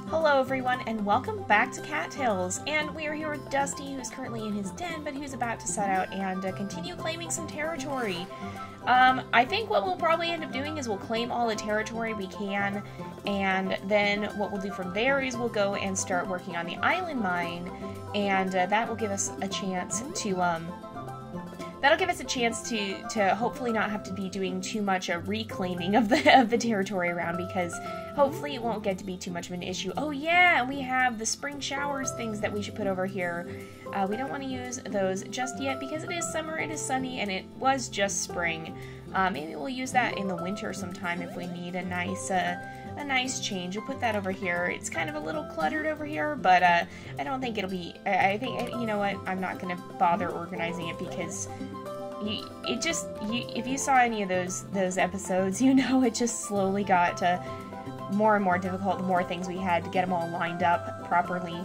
Hello everyone and welcome back to Cattails, and we are here with Dusty, who's currently in his den, but who's about to set out and continue claiming some territory. I think what we'll probably end up doing is we'll claim all the territory we can, and then what we'll do from there is we'll go and start working on the island mine, and that will give us a chance to, hopefully not have to be doing too much reclaiming of the territory around, because hopefully it won't get to be too much of an issue. Oh yeah, we have the spring showers things that we should put over here. We don't want to use those just yet because it is summer, it is sunny, and it was just spring. Maybe we'll use that in the winter sometime if we need a nice change. We'll put that over here. It's kind of a little cluttered over here, but I don't think it'll be, I think, you know what, I'm not going to bother organizing it because if you saw any of those episodes, you know it just slowly got more and more difficult the more things we had to get them all lined up properly.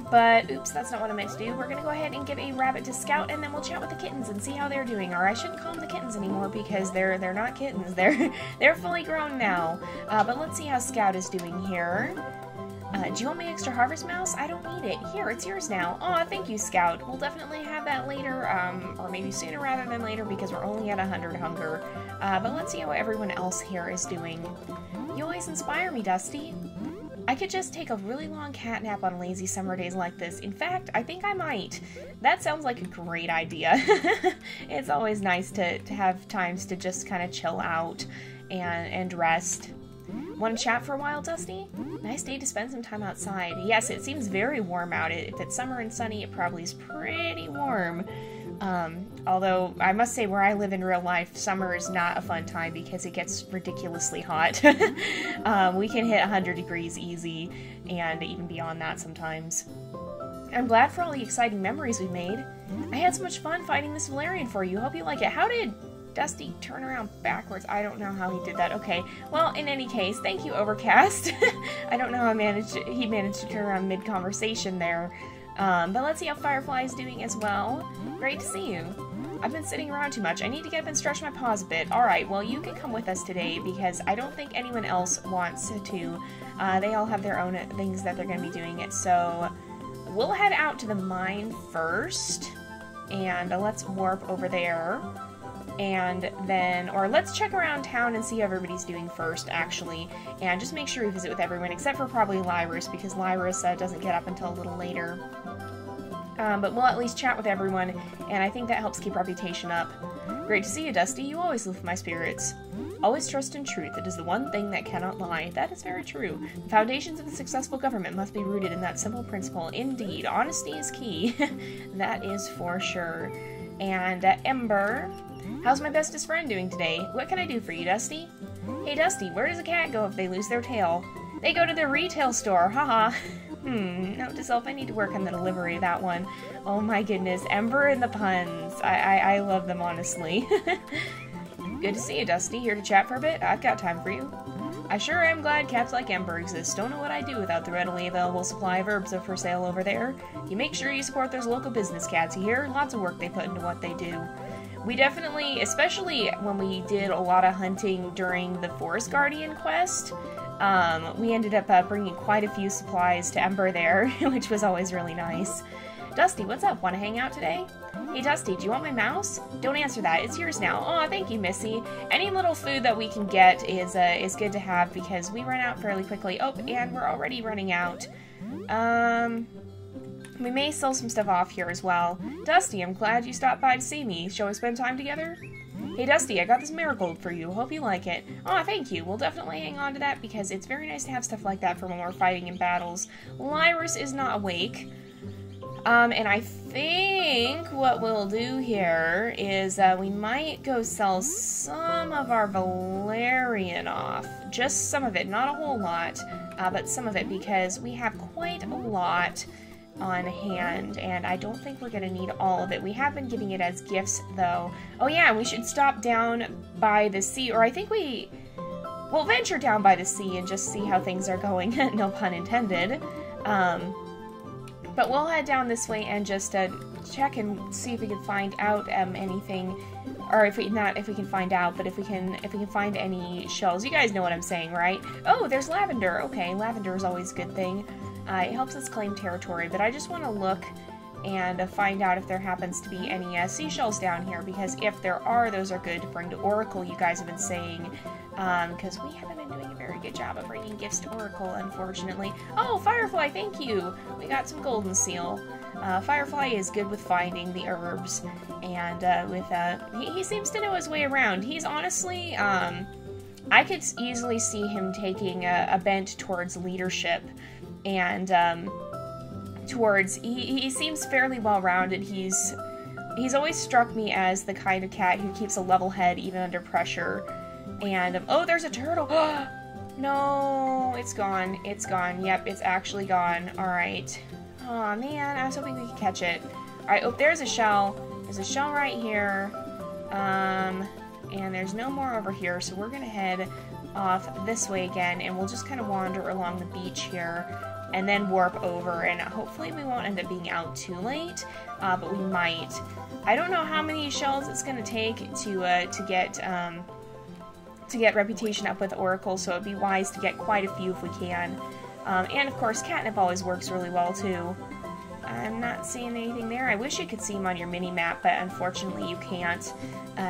But oops, that's not what I meant to do. We're gonna go ahead and give a rabbit to Scout, and then we'll chat with the kittens and see how they're doing. Or I shouldn't call them the kittens anymore because they're not kittens. They're fully grown now. But let's see how Scout is doing here. Do you want my extra harvest mouse? I don't need it. Here, it's yours now. Aw, thank you, Scout. We'll definitely have that later, or maybe sooner rather than later because we're only at 100 hunger. But let's see how everyone else here is doing. You always inspire me, Dusty. I could just take a really long cat nap on lazy summer days like this. In fact, I think I might. That sounds like a great idea. It's always nice to have times to just kind of chill out and rest. Want to chat for a while, Dusty? Nice day to spend some time outside. Yes, it seems very warm out. If it's summer and sunny, it probably is pretty warm. Although, I must say, where I live in real life, summer is not a fun time because it gets ridiculously hot. We can hit 100 degrees easy, and even beyond that sometimes. I'm glad for all the exciting memories we've made. I had so much fun fighting this Valerian for you. Hope you like it. How did Dusty turn around backwards? I don't know how he did that. Okay, well, in any case, thank you, Overcast. I don't know how he managed to turn around mid-conversation there. But let's see how Firefly is doing as well. Great to see you. I've been sitting around too much. I need to get up and stretch my paws a bit. Alright, well, you can come with us today because I don't think anyone else wants to. They all have their own things that they're going to be doing. So we'll head out to the mine first. And let's warp over there. And then, or let's check around town and see how everybody's doing first, actually. And just make sure we visit with everyone, except for probably Lyrus, because Lyrus doesn't get up until a little later. But we'll at least chat with everyone, and I think that helps keep reputation up. Great to see you, Dusty. You always lift my spirits. Always trust in truth. It is the one thing that cannot lie. That is very true. The foundations of a successful government must be rooted in that simple principle. Indeed, honesty is key. That is for sure. And Ember... How's my bestest friend doing today? What can I do for you, Dusty? Hey, Dusty, where does a cat go if they lose their tail? They go to the retail store, haha. Note to self, I need to work on the delivery of that one. Oh my goodness, Ember and the puns. I love them, honestly. Good to see you, Dusty. Here to chat for a bit? I've got time for you. I sure am glad cats like Ember exist. Don't know what I'd do without the readily available supply of herbs for sale over there. You make sure you support those local business cats, you hear? Lots of work they put into what they do. We definitely, especially when we did a lot of hunting during the Forest Guardian quest, we ended up bringing quite a few supplies to Ember there, which was always really nice. Dusty, what's up? Want to hang out today? Hey, Dusty, do you want my mouse? Don't answer that. It's yours now. Aw, thank you, Missy. Any little food that we can get is good to have because we run out fairly quickly. Oh, and we're already running out. We may sell some stuff off here as well. Dusty, I'm glad you stopped by to see me. Shall we spend time together? Hey Dusty, I got this marigold for you. Hope you like it. Aw, thank you. We'll definitely hang on to that because it's very nice to have stuff like that for when we're fighting in battles. Lyrus is not awake. And I think what we'll do here is we might go sell some of our Valerian off. Just some of it, not a whole lot, but some of it because we have quite a lot on hand, and I don't think we're gonna need all of it. We have been giving it as gifts, though. Oh yeah, we should stop down by the sea, or I think we'll venture down by the sea and just see how things are going. No pun intended. But we'll head down this way and just check and see if we can find out anything Or if we can find out, but if we can find any shells. You guys know what I'm saying, right? Oh, there's lavender. Okay, lavender is always a good thing. It helps us claim territory, but I just want to look and find out if there happens to be any seashells down here, because if there are, those are good to bring to Oracle, you guys have been saying, because we haven't been doing a very good job of bringing gifts to Oracle, unfortunately. Oh, Firefly, thank you! We got some golden seal. Firefly is good with finding the herbs, and he seems to know his way around. He's honestly, I could easily see him taking a bent towards leadership, and he seems fairly well-rounded. He's always struck me as the kind of cat who keeps a level head even under pressure. And oh, there's a turtle. No, it's gone. It's gone. Yep, it's actually gone. All right. Oh man, I was hoping we could catch it. All right. Oh, there's a shell. There's a shell right here. And there's no more over here, so we're gonna head off this way again, and we'll just kind of wander along the beach here, and then warp over, and hopefully we won't end up being out too late, but we might. I don't know how many shells it's gonna take to get reputation up with Oracle, so it'd be wise to get quite a few if we can. And of course, catnip always works really well too. I'm not seeing anything there. I wish you could see them on your mini-map, but unfortunately you can't.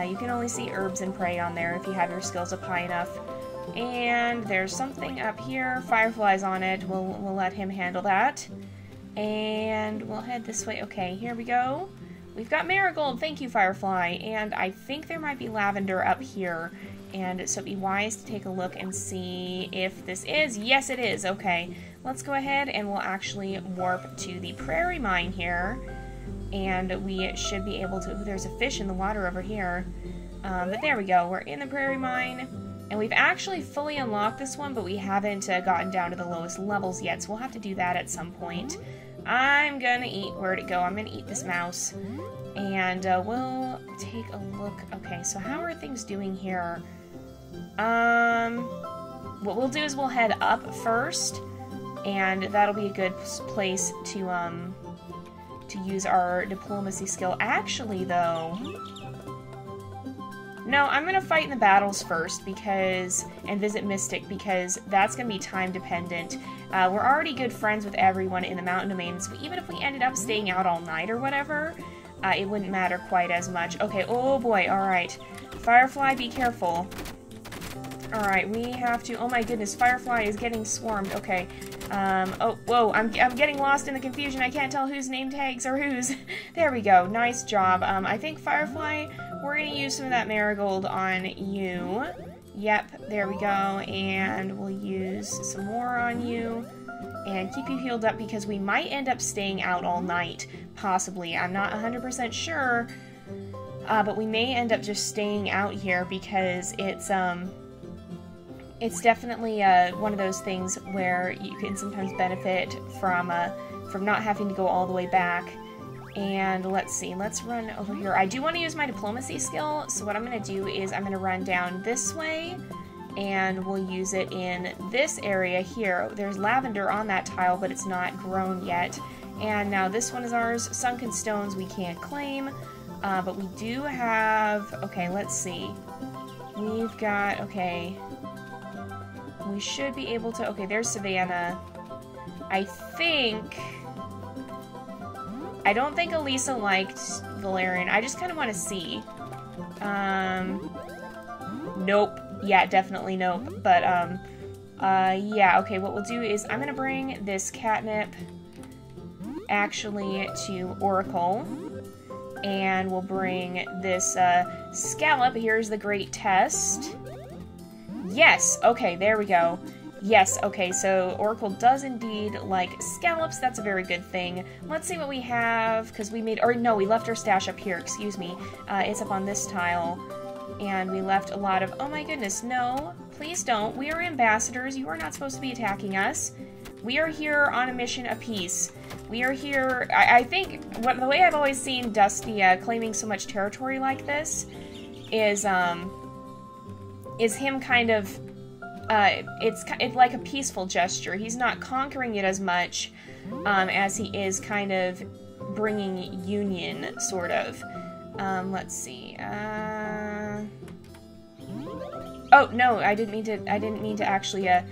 You can only see herbs and prey on there if you have your skills up high enough. And there's something up here. Firefly's on it. We'll let him handle that. And we'll head this way. Okay, here we go. We've got marigold. Thank you, Firefly. And I think there might be lavender up here. And so it'd be wise to take a look and see if this is. Yes, it is. Okay. Let's go ahead and we'll actually warp to the prairie mine here. And we should be able to... Ooh, there's a fish in the water over here. But there we go. We're in the prairie mine. And we've actually fully unlocked this one, but we haven't gotten down to the lowest levels yet. So we'll have to do that at some point. I'm gonna eat... Where'd it go? I'm gonna eat this mouse. And we'll take a look. Okay, so how are things doing here? What we'll do is we'll head up first, and that'll be a good place to use our diplomacy skill. Actually, though, no, I'm gonna fight in the battles first and visit Mystic, because that's gonna be time dependent. We're already good friends with everyone in the mountain domains, but even if we ended up staying out all night or whatever, it wouldn't matter quite as much. Okay, oh boy, alright. Firefly, be careful. Alright, we have to... Oh my goodness, Firefly is getting swarmed. Okay. Oh, whoa, I'm getting lost in the confusion. I can't tell whose name tags are whose. There we go. Nice job. I think Firefly, we're going to use some of that marigold on you. Yep, there we go. And we'll use some more on you. And keep you healed up, because we might end up staying out all night. Possibly. I'm not 100% sure. But we may end up just staying out here, because it's definitely one of those things where you can sometimes benefit from not having to go all the way back. And let's see, let's run over here. I do want to use my diplomacy skill, so what I'm going to do is I'm going to run down this way, and we'll use it in this area here. There's lavender on that tile, but it's not grown yet. And now this one is ours. Sunken stones we can't claim, but we do have... Okay, let's see. We've got... Okay... We should be able to... Okay, there's Savannah. I don't think Elisa liked Valerian. I just kind of want to see. Nope. Yeah, definitely nope. But, yeah, okay, what we'll do is I'm going to bring this catnip actually to Oracle. And we'll bring this, scallop. Here's the great test. Yes, okay, there we go. Yes, okay, so Oracle does indeed like scallops. That's a very good thing. Let's see what we have, because we made... Or, no, we left our stash up here, excuse me. It's up on this tile. And we left a lot of... Oh my goodness, no. Please don't. We are ambassadors. You are not supposed to be attacking us. We are here on a mission of peace. We are here... I think the way I've always seen Dusty claiming so much territory like this is him kind of... It's like a peaceful gesture. He's not conquering it as much as he is kind of bringing union, sort of. Let's see. Oh, no, I didn't mean to actually, I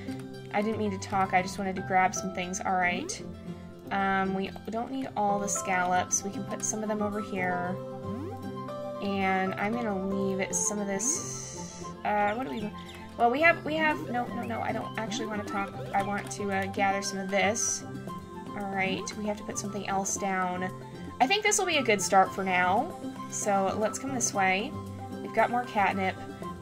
didn't mean to talk. I just wanted to grab some things. All right. We don't need all the scallops. We can put some of them over here. And I'm gonna leave some of this, what do we, well, we have, no, I don't actually want to talk. I want to, gather some of this. All right, we have to put something else down. I think this will be a good start for now. So let's come this way. We've got more catnip.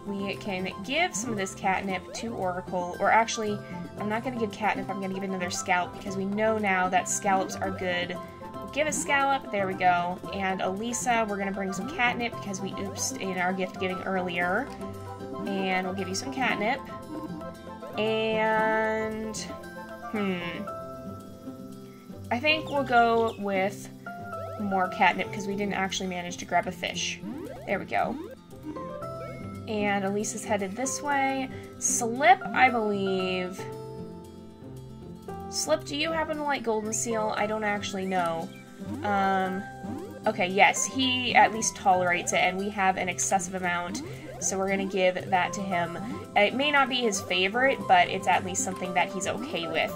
We can give some of this catnip to Oracle, or actually, I'm not going to give catnip, I'm going to give another scallop, because we know now that scallops are good. We'll give a scallop, there we go, and Elisa, we're going to bring some catnip, because we oopsed in our gift giving earlier, and we'll give you some catnip, and, I think we'll go with more catnip, because we didn't actually manage to grab a fish. There we go. And Elisa's headed this way. Slip, I believe. Slip, do you happen to like golden seal? I don't actually know. Okay, yes, he at least tolerates it, and we have an excessive amount, so we're gonna give that to him. It may not be his favorite, but it's at least something that he's okay with.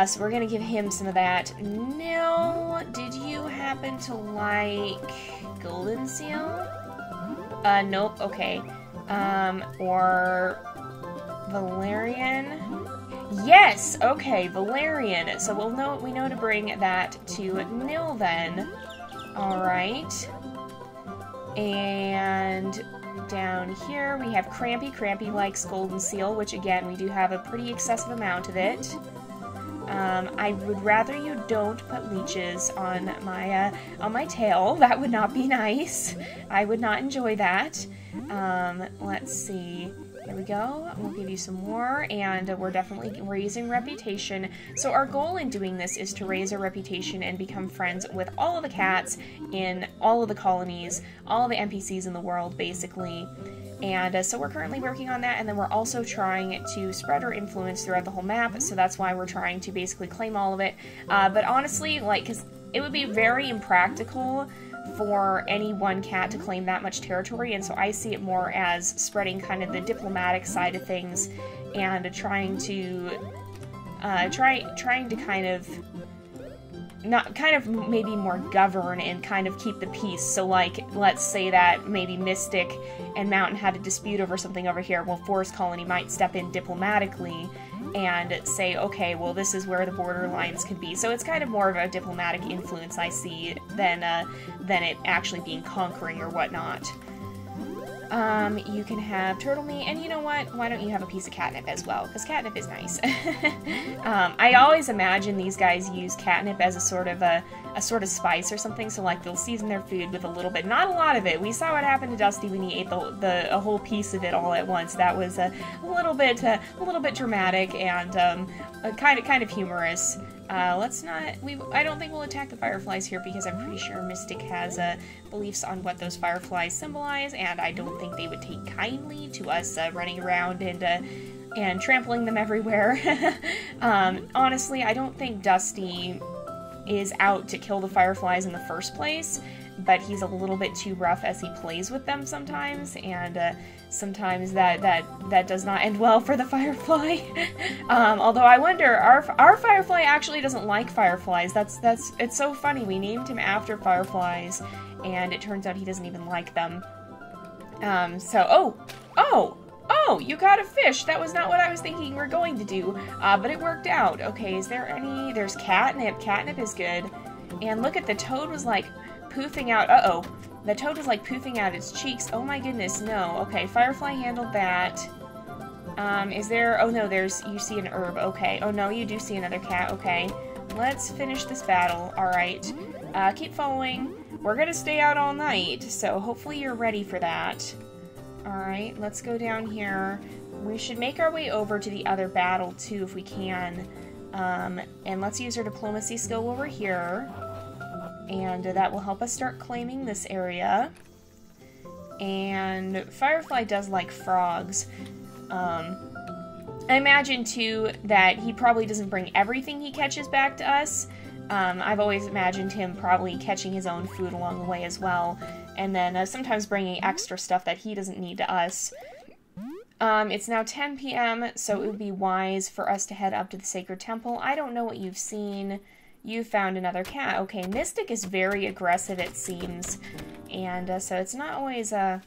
So we're gonna give him some of that. No, did you happen to like golden seal? Nope, okay. Or Valerian? Yes! Okay, Valerian. So we know to bring that to Nil then. Alright. And down here we have Crampy. Crampy likes golden seal, which again, we do have a pretty excessive amount of it. I would rather you don't put leeches on my tail. That would not be nice. I would not enjoy that. Let's see. Here we go. We'll give you some more, and we're definitely raising reputation. So our goal in doing this is to raise our reputation and become friends with all of the cats in all of the colonies, all of the NPCs in the world, basically. And so we're currently working on that, and then we're also trying to spread our influence throughout the whole map, so that's why we're trying to basically claim all of it. But honestly, like, because it would be very impractical for any one cat to claim that much territory, and so I see it more as spreading kind of the diplomatic side of things and trying to maybe more govern and kind of keep the peace. So like, let's say that maybe Mystic and Mountain had a dispute over something over here. Well, Forest Colony might step in diplomatically and say, okay, well, this is where the border lines could be. So it's kind of more of a diplomatic influence, I see, than it actually being conquering or whatnot. You can have turtle meat, and you know what? Why don't you have a piece of catnip as well? Because catnip is nice. I always imagine these guys use catnip as a sort of spice or something. So like they'll season their food with a little bit, not a lot of it. We saw what happened to Dusty when he ate a whole piece of it all at once. That was a little bit dramatic and kind of humorous. I don't think we'll attack the fireflies here because I'm pretty sure Mystic has beliefs on what those fireflies symbolize, and I don't think they would take kindly to us running around and trampling them everywhere. Honestly, I don't think Dusty is out to kill the fireflies in the first place, but he's a little bit too rough as he plays with them sometimes, and sometimes that does not end well for the firefly. Although I wonder, our firefly actually doesn't like fireflies. It's so funny. We named him after fireflies, and it turns out he doesn't even like them. Oh, you got a fish. That was not what I was thinking we're going to do, but it worked out. Okay, is there any? There's catnip. Catnip is good. And look at the toad was like poofing out. Uh-oh. The toad was like poofing out its cheeks. Oh my goodness, no. Okay, firefly handled that. Is there... Oh no, you see an herb. Okay. Oh no, you do see another cat. Okay. Let's finish this battle. Alright. Keep following. We're gonna stay out all night, so hopefully you're ready for that. Alright, let's go down here. We should make our way over to the other battle too if we can. And let's use our diplomacy skill over here. And that will help us start claiming this area. And Firefly does like frogs. I imagine, too, that he probably doesn't bring everything he catches back to us. I've always imagined him probably catching his own food along the way as well. And then sometimes bringing extra stuff that he doesn't need to us. It's now 10 p.m., so it would be wise for us to head up to the Sacred Temple. I don't know what you've seen. You found another cat. Okay, Mystic is very aggressive, it seems. And so it's not always the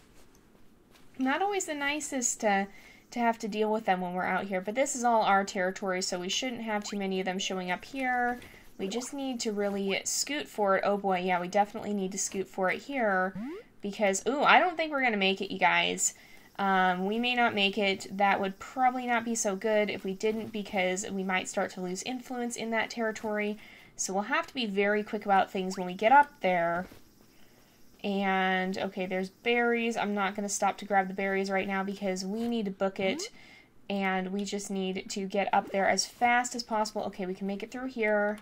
nicest to have to deal with them when we're out here. But this is all our territory, so we shouldn't have too many of them showing up here. We just need to really scoot for it. Oh boy, yeah, we definitely need to scoot for it here. Because, ooh, I don't think we're going to make it, you guys. We may not make it. That would probably not be so good if we didn't, because we might start to lose influence in that territory. So we'll have to be very quick about things when we get up there. And, okay, there's berries. I'm not going to stop to grab the berries right now because we need to book it. And we just need to get up there as fast as possible. Okay, we can make it through here.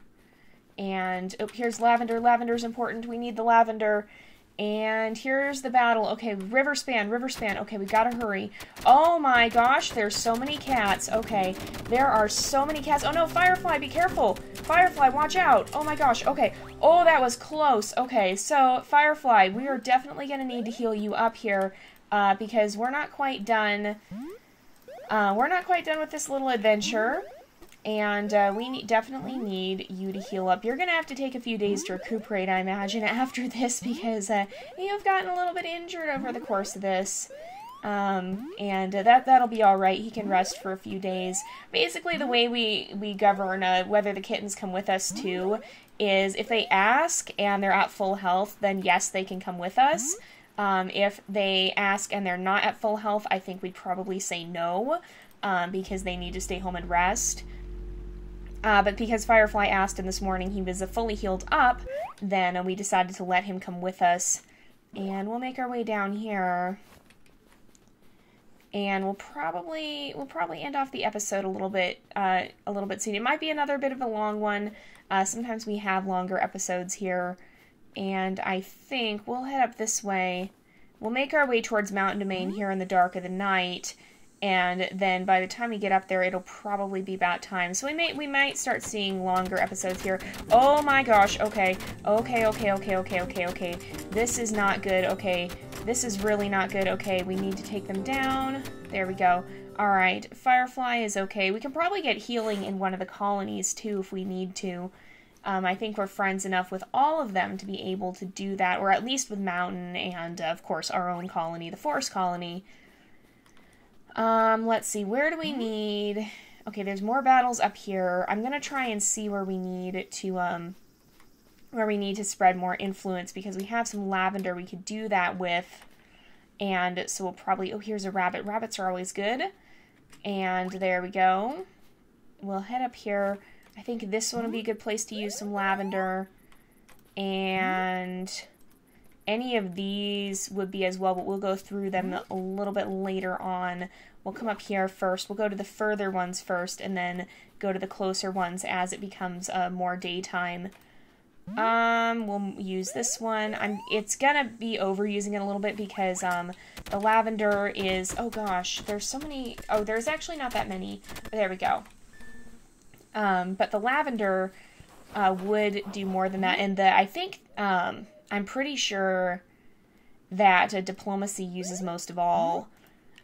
And, oh, here's lavender. Lavender's important. We need the lavender. And here's the battle. Okay, river span. Okay, we gotta hurry. Oh my gosh, there's so many cats. Okay, there are so many cats. Oh no, Firefly, be careful. Firefly, watch out. Oh my gosh, okay. Oh, that was close. Okay, so, Firefly, we are definitely gonna need to heal you up here, because we're not quite done. We're not quite done with this little adventure. And we definitely need you to heal up. You're going to have to take a few days to recuperate, I imagine, after this, because you've gotten a little bit injured over the course of this. And that'll be alright. He can rest for a few days. Basically, the way we govern whether the kittens come with us, too, is if they ask and they're at full health, then yes, they can come with us. If they ask and they're not at full health, I think we'd probably say no, because they need to stay home and rest. But because Firefly asked him this morning he was fully healed up, then we decided to let him come with us. And we'll make our way down here. And we'll probably end off the episode a little bit soon. It might be another bit of a long one. Sometimes we have longer episodes here. And I think we'll head up this way. We'll make our way towards Mountain Domain here in the dark of the night. And then by the time we get up there, it'll probably be about time. So we might start seeing longer episodes here. Oh my gosh, okay. Okay. This is not good, okay. This is really not good, okay. We need to take them down. There we go. Alright, Firefly is okay. We can probably get healing in one of the colonies, too, if we need to. I think we're friends enough with all of them to be able to do that, or at least with Mountain and, of course, our own colony, the Forest Colony. Let's see, where do we need... Okay, there's more battles up here. I'm gonna try and see where we need to spread more influence, because we have some lavender we could do that with. And so we'll probably... Oh, here's a rabbit. Rabbits are always good. And there we go. We'll head up here. I think this one would be a good place to use some lavender. And... any of these would be as well, but we'll go through them a little bit later on. We'll come up here first. We'll go to the further ones first, and then go to the closer ones as it becomes more daytime. We'll use this one. It's gonna be overusing it a little bit because the lavender is... Oh gosh, there's so many... Oh, there's actually not that many. But there we go. But the lavender would do more than that. And I think... I'm pretty sure that diplomacy uses most of all,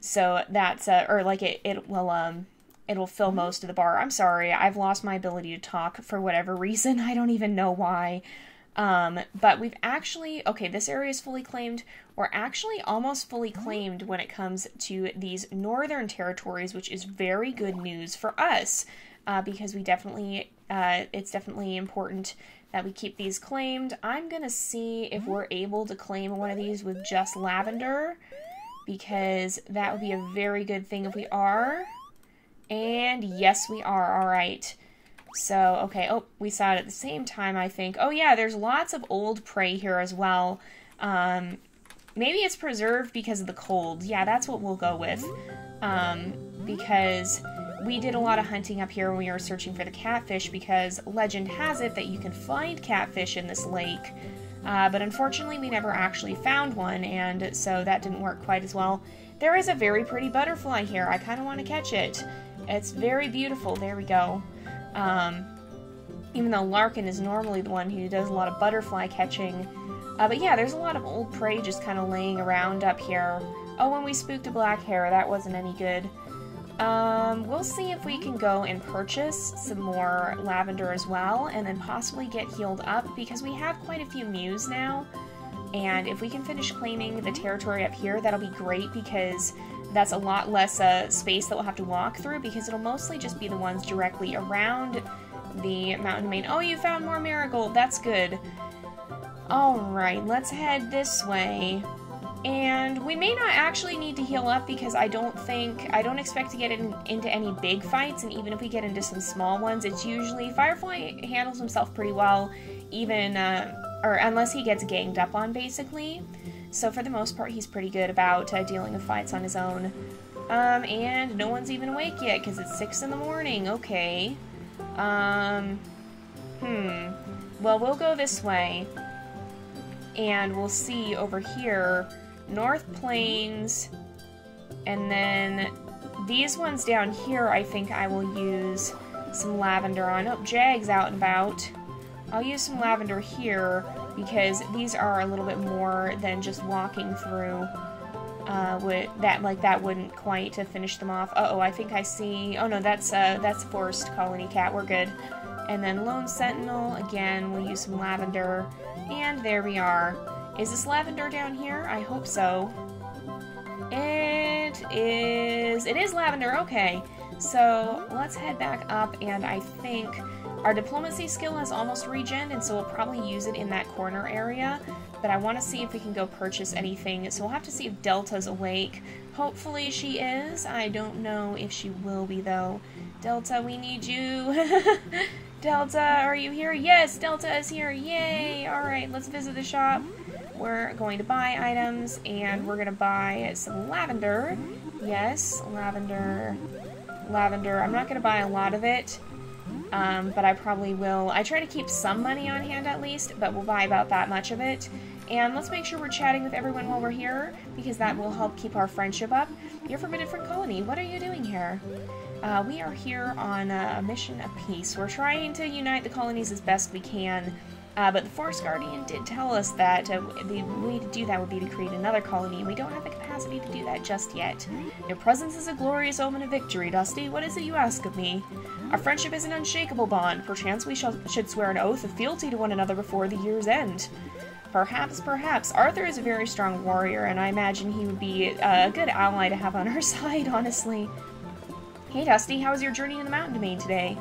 so that's or like it'll fill most of the bar. I'm sorry, I've lost my ability to talk for whatever reason. I don't even know why. But we've actually, okay, this area is fully claimed. We're actually almost fully claimed when it comes to these northern territories, which is very good news for us, because we definitely, it's definitely important that we keep these claimed. I'm gonna see if we're able to claim one of these with just lavender, because that would be a very good thing if we are. And yes, we are. Alright. So, okay. Oh, we saw it at the same time, I think. Oh yeah, there's lots of old prey here as well. Maybe it's preserved because of the cold. Yeah, that's what we'll go with. Because we did a lot of hunting up here when we were searching for the catfish, because legend has it that you can find catfish in this lake. But unfortunately, we never actually found one, and so that didn't work quite as well. There is a very pretty butterfly here. I kind of want to catch it. It's very beautiful. There we go. Even though Larkin is normally the one who does a lot of butterfly catching. But yeah, there's a lot of old prey just kind of laying around up here. Oh, when we spooked a black hare, that wasn't any good. We'll see if we can go and purchase some more lavender as well, and then possibly get healed up, because we have quite a few mews now. And if we can finish claiming the territory up here, that'll be great, because that's a lot less space that we'll have to walk through, because it'll mostly just be the ones directly around the mountain domain. Oh, you found more marigold. That's good. Alright, let's head this way. And we may not actually need to heal up, because I don't expect to get into any big fights, and even if we get into some small ones, it's usually, Firefly handles himself pretty well, even, or unless he gets ganged up on, basically. So for the most part, he's pretty good about dealing with fights on his own. And no one's even awake yet, because it's 6 in the morning. Okay. Well, we'll go this way. And we'll see over here, North Plains, and then these ones down here, I think I will use some lavender on. Oh, Jag's out and about. I'll use some lavender here, because these are a little bit more than just walking through. That wouldn't quite finish them off. Uh-oh, I think I see... Oh no, that's Forest Colony Cat. We're good. And then Lone Sentinel, again, we'll use some lavender. And there we are. Is this lavender down here? I hope so. It is lavender, okay. So let's head back up, and I think our diplomacy skill has almost regened, and so we'll probably use it in that corner area. But I want to see if we can go purchase anything, so we'll have to see if Delta's awake. Hopefully she is. I don't know if she will be, though. Delta, we need you. Delta, are you here? Yes, Delta is here. Yay! Alright, let's visit the shop. We're going to buy items, and we're going to buy some lavender. Yes, lavender. Lavender. I'm not going to buy a lot of it, but I probably will. I try to keep some money on hand at least, but we'll buy about that much of it. And let's make sure we're chatting with everyone while we're here, because that will help keep our friendship up. You're from a different colony. What are you doing here? We are here on a mission of peace. We're trying to unite the colonies as best we can, but the Forest Guardian did tell us that the way to do that would be to create another colony, and we don't have the capacity to do that just yet. Your presence is a glorious omen of victory, Dusty. What is it you ask of me? Our friendship is an unshakable bond. Perchance we should swear an oath of fealty to one another before the year's end. Perhaps, perhaps. Arthur is a very strong warrior, and I imagine he would be a good ally to have on our side, honestly. Hey Dusty, how was your journey in the mountain domain today?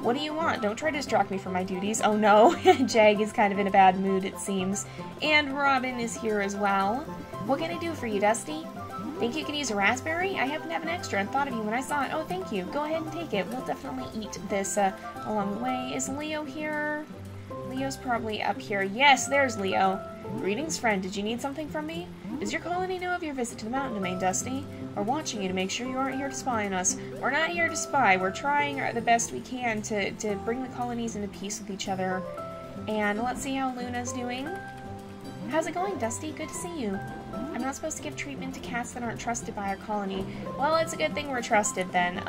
What do you want? Don't try to distract me from my duties. Oh no, Jag is kind of in a bad mood, it seems. And Robin is here as well. What can I do for you, Dusty? Think you can use a raspberry? I happen to have an extra and thought of you when I saw it. Oh, thank you. Go ahead and take it. We'll definitely eat this along the way. Is Leo here? Leo's probably up here. Yes, there's Leo. Greetings, friend. Did you need something from me? Does your colony know of your visit to the mountain domain, Dusty? We're watching you to make sure you aren't here to spy on us. We're not here to spy. We're trying the best we can to bring the colonies into peace with each other. And let's see how Luna's doing. How's it going, Dusty? Good to see you. I'm not supposed to give treatment to cats that aren't trusted by our colony. Well, it's a good thing we're trusted then.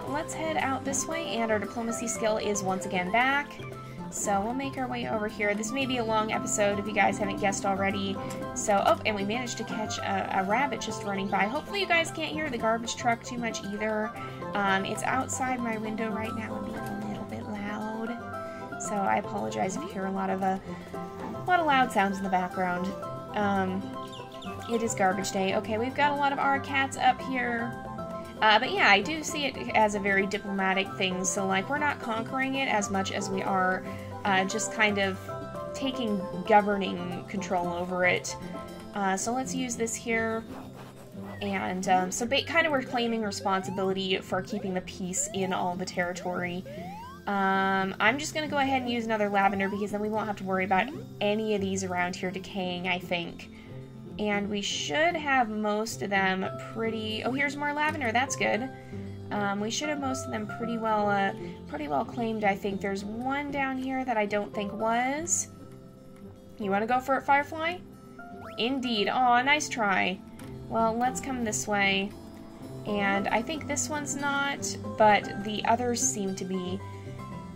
Let's head out this way, and our diplomacy skill is once again back. So we'll make our way over here. This may be a long episode if you guys haven't guessed already. So, oh, and we managed to catch a rabbit just running by. Hopefully you guys can't hear the garbage truck too much either. It's outside my window right now and being a little bit loud. So I apologize if you hear a lot of loud sounds in the background. It is garbage day. Okay, we've got a lot of our cats up here. But yeah, I do see it as a very diplomatic thing, so like we're not conquering it as much as we are just kind of taking governing control over it. So let's use this here, and so kind of we're claiming responsibility for keeping the peace in all the territory. I'm just going to go ahead and use another lavender, because then we won't have to worry about any of these around here decaying, I think. And we should have most of them pretty... Oh, here's more lavender. That's good. We should have most of them pretty well claimed, I think. There's one down here that I don't think was. You want to go for it, Firefly? Indeed. Aw, nice try. Well, let's come this way. And I think this one's not, but the others seem to be.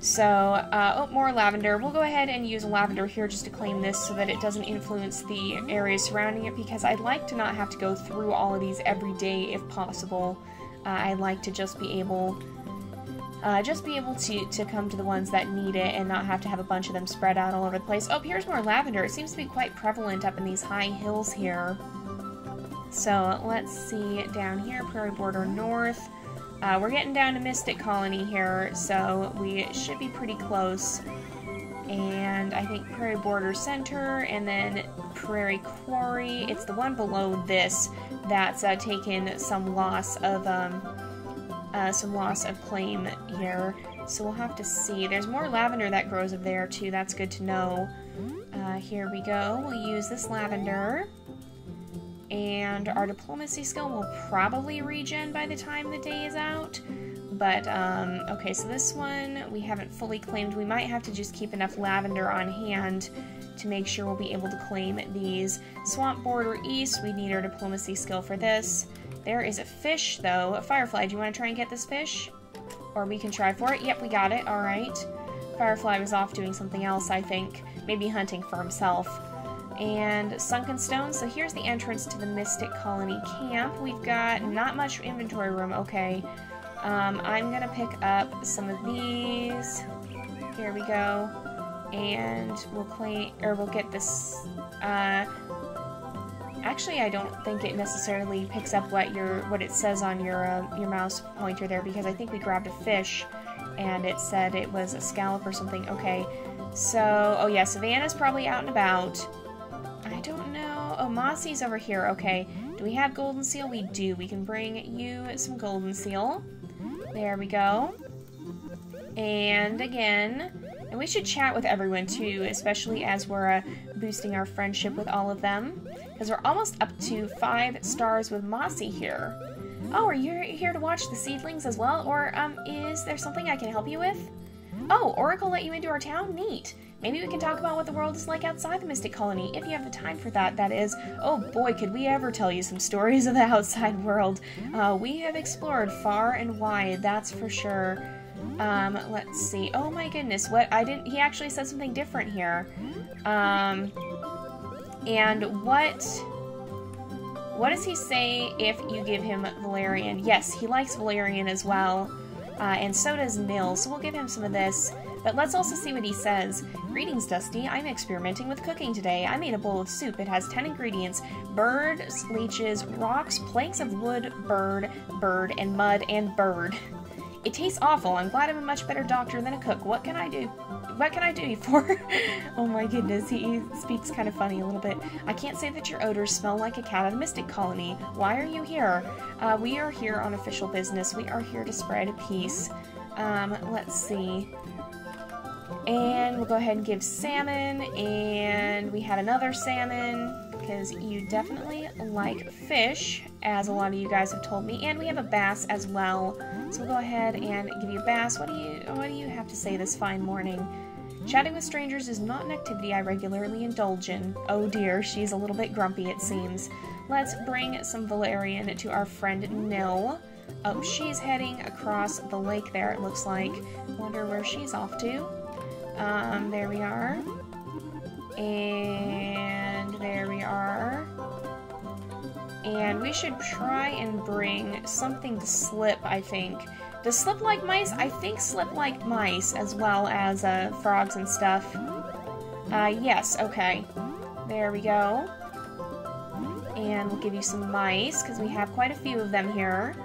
So, oh, more lavender. We'll go ahead and use lavender here just to claim this so that it doesn't influence the areas surrounding it, because I'd like to not have to go through all of these every day if possible. I'd like to just be able to come to the ones that need it and not have to have a bunch of them spread out all over the place. Oh, here's more lavender. It seems to be quite prevalent up in these high hills here. So, let's see down here, Prairie Border North. We're getting down to Mystic Colony here, so we should be pretty close. And I think Prairie Border Center, and then Prairie Quarry. It's the one below this that's taken some loss of claim here. So we'll have to see. There's more lavender that grows up there too. That's good to know. Here we go. We'll use this lavender. And our diplomacy skill will probably regen by the time the day is out. But, okay, so this one we haven't fully claimed. We might have to just keep enough lavender on hand to make sure we'll be able to claim these. Swamp Border East, we need our diplomacy skill for this. There is a fish, though. A Firefly, do you want to try and get this fish? Or we can try for it. Yep, we got it. Alright. Firefly was off doing something else, I think. Maybe hunting for himself. And Sunken Stone, so here's the entrance to the Mystic Colony camp. We've got not much inventory room, okay. I'm gonna pick up some of these. Here we go. And we'll get this, actually I don't think it necessarily picks up what it says on your mouse pointer there, because I think we grabbed a fish and it said it was a scallop or something. Okay, so, oh yeah, Savannah's probably out and about. I don't know. Oh, Mossy's over here. Okay. Do we have golden seal? We do. We can bring you some golden seal. There we go. And again, and we should chat with everyone too, especially as we're boosting our friendship with all of them, because we're almost up to 5 stars with Mossy here. Oh, are you here to watch the seedlings as well? Or, is there something I can help you with? Oh, Oracle let you into our town? Neat. Maybe we can talk about what the world is like outside the Mystic Colony, if you have the time for that, that is. Oh boy, could we ever tell you some stories of the outside world. We have explored far and wide, that's for sure. Let's see. Oh my goodness, he actually said something different here. And what does he say if you give him Valerian? Yes, he likes Valerian as well. And so does Nil, so we'll give him some of this. But let's also see what he says. Greetings, Dusty. I'm experimenting with cooking today. I made a bowl of soup. It has 10 ingredients. Birds, leeches, rocks, planks of wood, bird, and mud, and bird. It tastes awful. I'm glad I'm a much better doctor than a cook. What can I do? What can I do you for? Oh my goodness, he speaks kind of funny a little bit. I can't say that your odors smell like a cat of the Mystic Colony. Why are you here? We are here on official business. We are here to spread peace. Let's see. And we'll go ahead and give salmon, and we had another salmon, because you definitely like fish, as a lot of you guys have told me, and we have a bass as well. So we'll go ahead and give you a bass. What do you have to say this fine morning? Chatting with strangers is not an activity I regularly indulge in. Oh dear, she's a little bit grumpy, it seems. Let's bring some Valerian to our friend Nil. Oh, she's heading across the lake there, it looks like. Wonder where she's off to. There we are. And there we are. And we should try and bring something to Slip, I think. Does Slip like mice? I think Slip like mice, as well as frogs and stuff. Yes, okay. There we go. And we'll give you some mice, because we have quite a few of them here.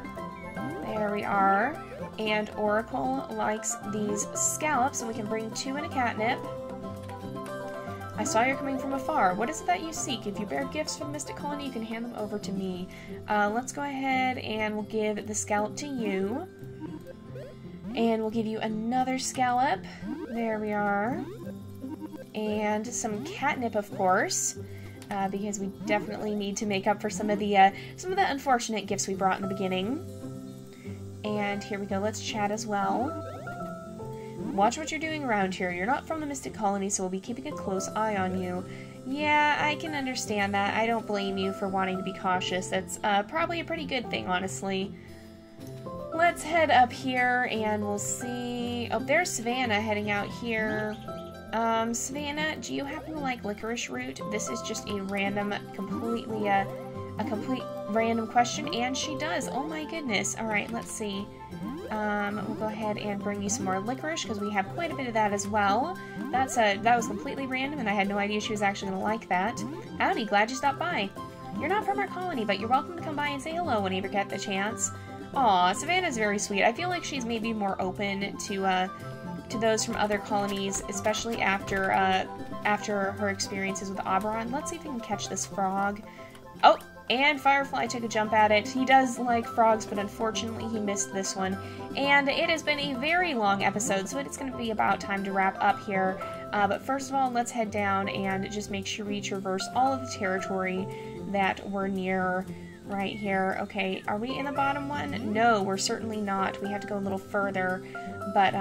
There we are. And Oracle likes these scallops, and we can bring 2 in a catnip. I saw you're coming from afar. What is it that you seek? If you bear gifts from Mystic Colony, you can hand them over to me. Let's go ahead and we'll give the scallop to you. And we'll give you another scallop. There we are. And some catnip, of course. Because we definitely need to make up for some of the unfortunate gifts we brought in the beginning. And here we go, let's chat as well. Watch what you're doing around here. You're not from the Mystic Colony, so we'll be keeping a close eye on you. Yeah, I can understand that. I don't blame you for wanting to be cautious. It's probably a pretty good thing, honestly. let's head up here and we'll see. Oh, there's Savannah heading out here. Savannah, do you happen to like licorice root? This is just a random, completely, a complete random question, and she does. Oh my goodness. Alright, let's see. We'll go ahead and bring you some more licorice, because we have quite a bit of that as well. That was completely random, and I had no idea she was actually going to like that. Howdy, glad you stopped by. You're not from our colony, but you're welcome to come by and say hello whenever you get the chance. Aw, Savannah's very sweet. I feel like she's maybe more open to those from other colonies, especially after her experiences with Oberon. Let's see if we can catch this frog. Oh, and Firefly took a jump at it. He does like frogs, but unfortunately he missed this one. And it has been a very long episode, so it's going to be about time to wrap up here. But first of all, let's head down and just make sure we traverse all of the territory that we're near right here. Okay, are we in the bottom one? No, we're certainly not. We have to go a little further, but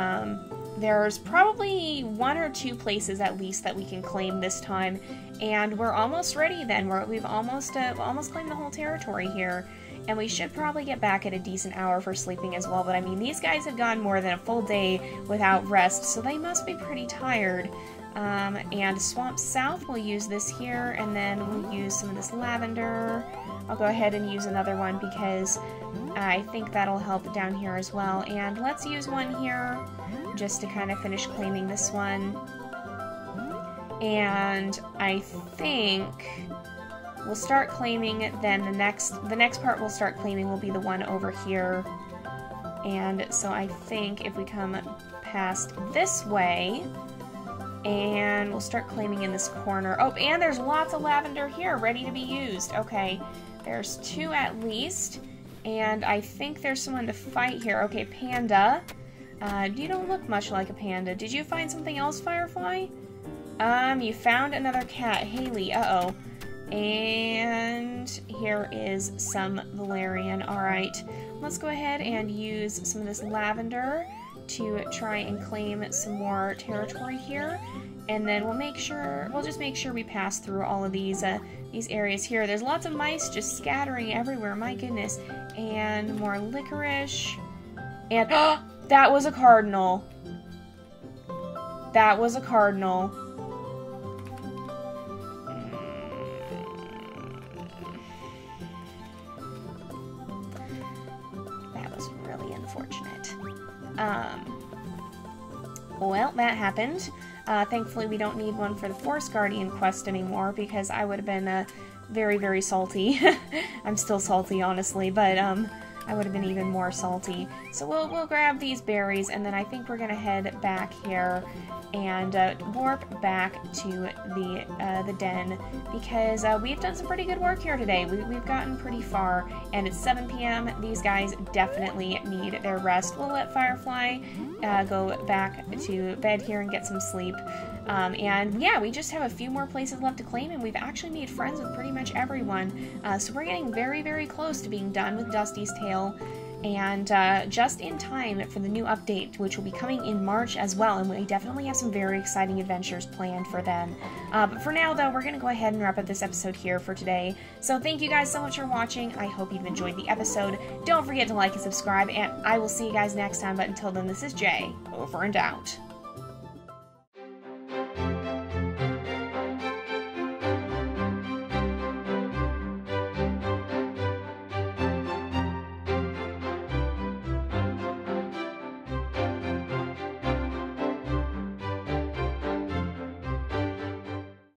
there's probably 1 or 2 places at least that we can claim this time, and we're almost ready then. We've almost claimed the whole territory here, and we should probably get back at a decent hour for sleeping as well, but I mean, these guys have gone more than a full day without rest, so they must be pretty tired. And Swamp South, we'll use this here, and then we'll use some of this lavender. I'll go ahead and use another one because I think that'll help down here as well. And let's use one here just to kind of finish claiming this one. And I think we'll start claiming, then the next part we'll start claiming will be the one over here. And so I think if we come past this way, and we'll start claiming in this corner. Oh, and there's lots of lavender here ready to be used. Okay, there's 2 at least, and I think there's someone to fight here. Okay, Panda. You don't look much like a panda. Did you find something else, Firefly? You found another cat, Haley. Uh-oh. And here is some valerian. Alright, let's go ahead and use some of this lavender to try and claim some more territory here, and then we'll just make sure we pass through all of these areas here. There's lots of mice just scattering everywhere, my goodness. And more licorice, and that was a cardinal. That was a cardinal. That was really unfortunate. Well, that happened. Thankfully, we don't need one for the Forest Guardian quest anymore, because I would have been very, very salty. I'm still salty, honestly, but I would have been even more salty. So we'll grab these berries, and then I think we're gonna head back here and warp back to the den, because we've done some pretty good work here today. We've gotten pretty far, and it's 7 p.m. These guys definitely need their rest. We'll let Firefly go back to bed here and get some sleep. And yeah, we just have a few more places left to claim, and we've actually made friends with pretty much everyone. So we're getting very, very close to being done with Dusty's Tale, and just in time for the new update, which will be coming in March as well, and we definitely have some very exciting adventures planned for then. But for now, though, we're going to go ahead and wrap up this episode here for today. So thank you guys so much for watching. I hope you've enjoyed the episode. Don't forget to like and subscribe, and I will see you guys next time. But until then, this is Jay, over and out.